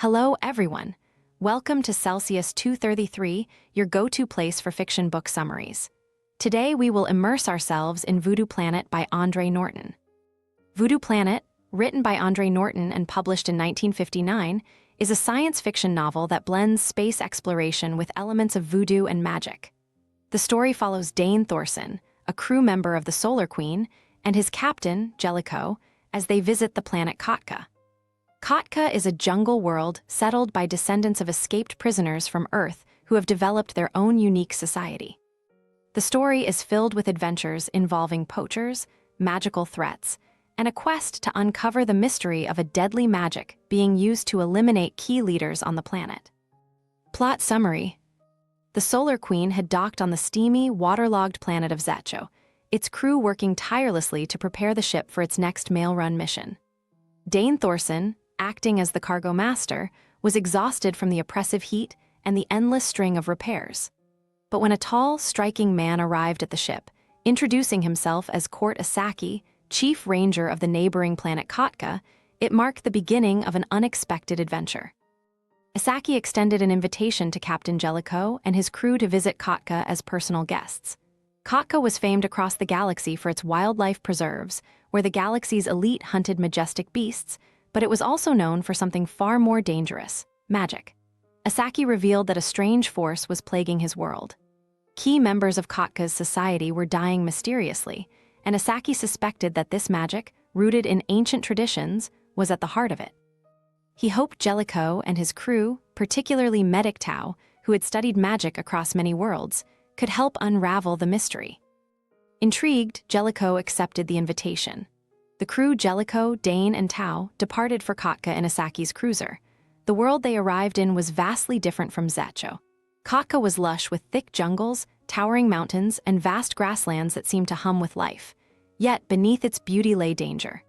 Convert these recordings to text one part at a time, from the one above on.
Hello, everyone. Welcome to Celsius 233, your go-to place for fiction book summaries. Today, we will immerse ourselves in Voodoo Planet by Andre Norton. Voodoo Planet, written by Andre Norton and published in 1959, is a science fiction novel that blends space exploration with elements of voodoo and magic. The story follows Dane Thorson, a crew member of the Solar Queen, and his captain, Jellico, as they visit the planet Khatka. Khatka is a jungle world settled by descendants of escaped prisoners from Earth who have developed their own unique society. The story is filled with adventures involving poachers, magical threats, and a quest to uncover the mystery of a deadly magic being used to eliminate key leaders on the planet. Plot summary: the Solar Queen had docked on the steamy, waterlogged planet of Jellico, its crew working tirelessly to prepare the ship for its next mail-run mission. Dane Thorson, acting as the cargo master, was exhausted from the oppressive heat and the endless string of repairs. But when a tall, striking man arrived at the ship, introducing himself as Court Asaki, chief ranger of the neighboring planet Khatka, it marked the beginning of an unexpected adventure. Asaki extended an invitation to Captain Jellico and his crew to visit Khatka as personal guests. Khatka was famed across the galaxy for its wildlife preserves, where the galaxy's elite hunted majestic beasts, but it was also known for something far more dangerous: magic. Asaki revealed that a strange force was plaguing his world. Key members of Khatka's society were dying mysteriously, and Asaki suspected that this magic, rooted in ancient traditions, was at the heart of it. He hoped Jellico and his crew, particularly Medic Tao, who had studied magic across many worlds, could help unravel the mystery. Intrigued, Jellico accepted the invitation. The crew Jellico, Dane, and Tao departed for Khatka in Asaki's cruiser. The world they arrived in was vastly different from Jellico. Khatka was lush with thick jungles, towering mountains, and vast grasslands that seemed to hum with life. Yet, beneath its beauty lay danger.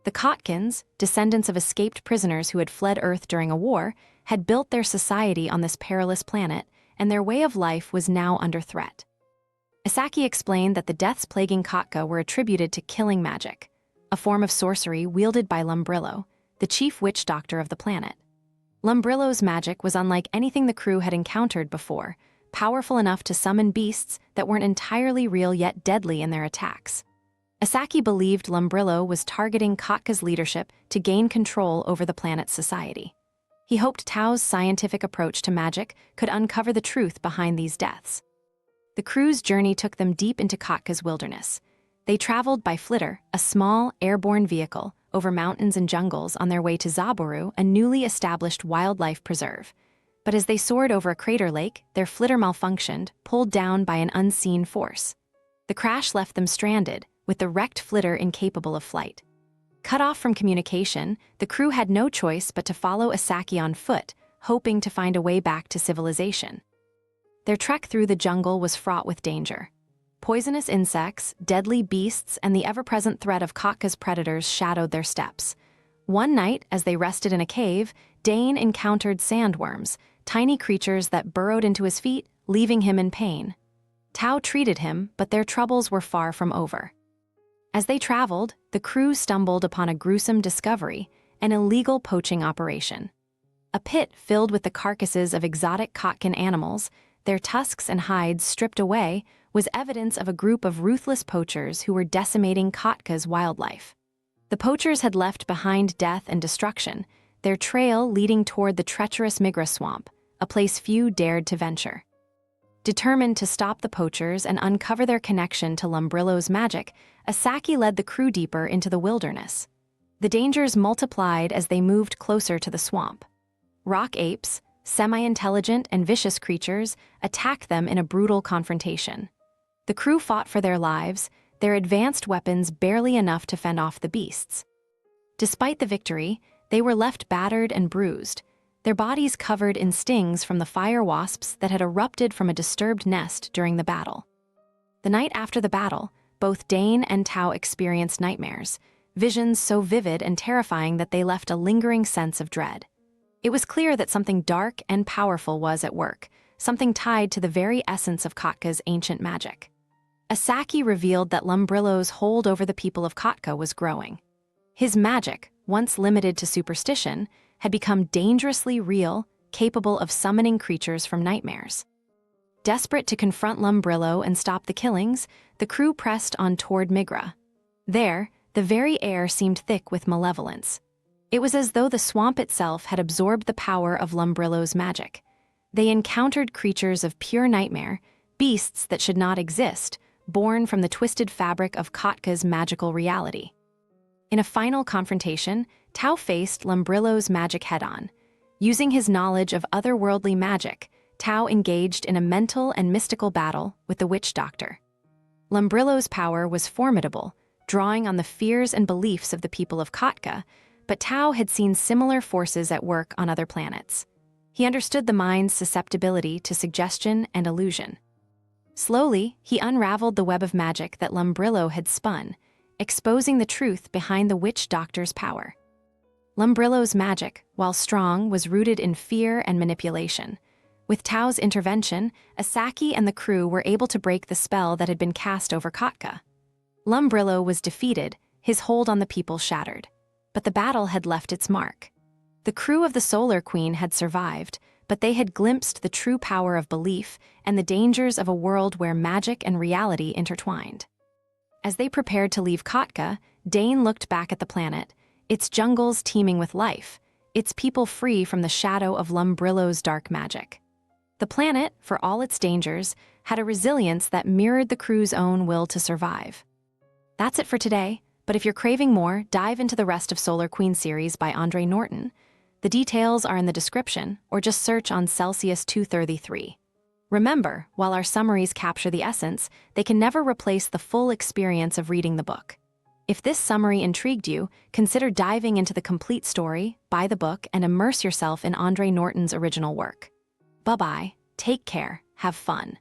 The Khatkans, descendants of escaped prisoners who had fled Earth during a war, had built their society on this perilous planet, and their way of life was now under threat. Asaki explained that the deaths plaguing Khatka were attributed to killing magic, a form of sorcery wielded by Lumbrillo, the chief witch doctor of the planet. Lumbrillo's magic was unlike anything the crew had encountered before, powerful enough to summon beasts that weren't entirely real yet deadly in their attacks. Asaki believed Lumbrillo was targeting Khatka's leadership to gain control over the planet's society. He hoped Tao's scientific approach to magic could uncover the truth behind these deaths. The crew's journey took them deep into Khatka's wilderness. They traveled by flitter, a small, airborne vehicle, over mountains and jungles on their way to Zaboru, a newly established wildlife preserve. But as they soared over a crater lake, their flitter malfunctioned, pulled down by an unseen force. The crash left them stranded, with the wrecked flitter incapable of flight. Cut off from communication, the crew had no choice but to follow Asaki on foot, hoping to find a way back to civilization. Their trek through the jungle was fraught with danger. Poisonous insects, deadly beasts, and the ever-present threat of Khatka's predators shadowed their steps. One night, as they rested in a cave, Dane encountered sandworms, tiny creatures that burrowed into his feet, leaving him in pain. Tao treated him, but their troubles were far from over. As they traveled, the crew stumbled upon a gruesome discovery: an illegal poaching operation. A pit filled with the carcasses of exotic Khatkan animals, their tusks and hides stripped away, was evidence of a group of ruthless poachers who were decimating Khatka's wildlife. The poachers had left behind death and destruction, their trail leading toward the treacherous Migra swamp, a place few dared to venture. Determined to stop the poachers and uncover their connection to Lumbrillo's magic, Asaki led the crew deeper into the wilderness. The dangers multiplied as they moved closer to the swamp. Rock apes, semi-intelligent and vicious creatures, attacked them in a brutal confrontation. The crew fought for their lives, their advanced weapons barely enough to fend off the beasts. Despite the victory, they were left battered and bruised, their bodies covered in stings from the fire wasps that had erupted from a disturbed nest during the battle. The night after the battle, both Dane and Tao experienced nightmares, visions so vivid and terrifying that they left a lingering sense of dread. It was clear that something dark and powerful was at work, something tied to the very essence of Khatka's ancient magic. Asaki revealed that Lumbrillo's hold over the people of Khatka was growing. His magic, once limited to superstition, had become dangerously real, capable of summoning creatures from nightmares. Desperate to confront Lumbrillo and stop the killings, the crew pressed on toward Migra. There, the very air seemed thick with malevolence. It was as though the swamp itself had absorbed the power of Lumbrillo's magic. They encountered creatures of pure nightmare, beasts that should not exist, born from the twisted fabric of Khatka's magical reality. In a final confrontation, Tao faced Lumbrillo's magic head-on. Using his knowledge of otherworldly magic, Tao engaged in a mental and mystical battle with the witch doctor. Lumbrillo's power was formidable, drawing on the fears and beliefs of the people of Khatka, but Tao had seen similar forces at work on other planets. He understood the mind's susceptibility to suggestion and illusion. Slowly, he unraveled the web of magic that Lumbrillo had spun, exposing the truth behind the witch doctor's power. Lumbrillo's magic, while strong, was rooted in fear and manipulation. With Tao's intervention, Asaki and the crew were able to break the spell that had been cast over Khatka. Lumbrillo was defeated, his hold on the people shattered. But the battle had left its mark. The crew of the Solar Queen had survived, but they had glimpsed the true power of belief and the dangers of a world where magic and reality intertwined. As they prepared to leave Khatka, Dane looked back at the planet, its jungles teeming with life, its people free from the shadow of Lumbrillo's dark magic. The planet, for all its dangers, had a resilience that mirrored the crew's own will to survive. That's it for today, but if you're craving more, dive into the rest of Solar Queen series by Andre Norton. The details are in the description, or just search on Celsius 233. Remember, while our summaries capture the essence, they can never replace the full experience of reading the book. If this summary intrigued you, consider diving into the complete story, buy the book, and immerse yourself in Andre Norton's original work. Bye-bye, take care, have fun.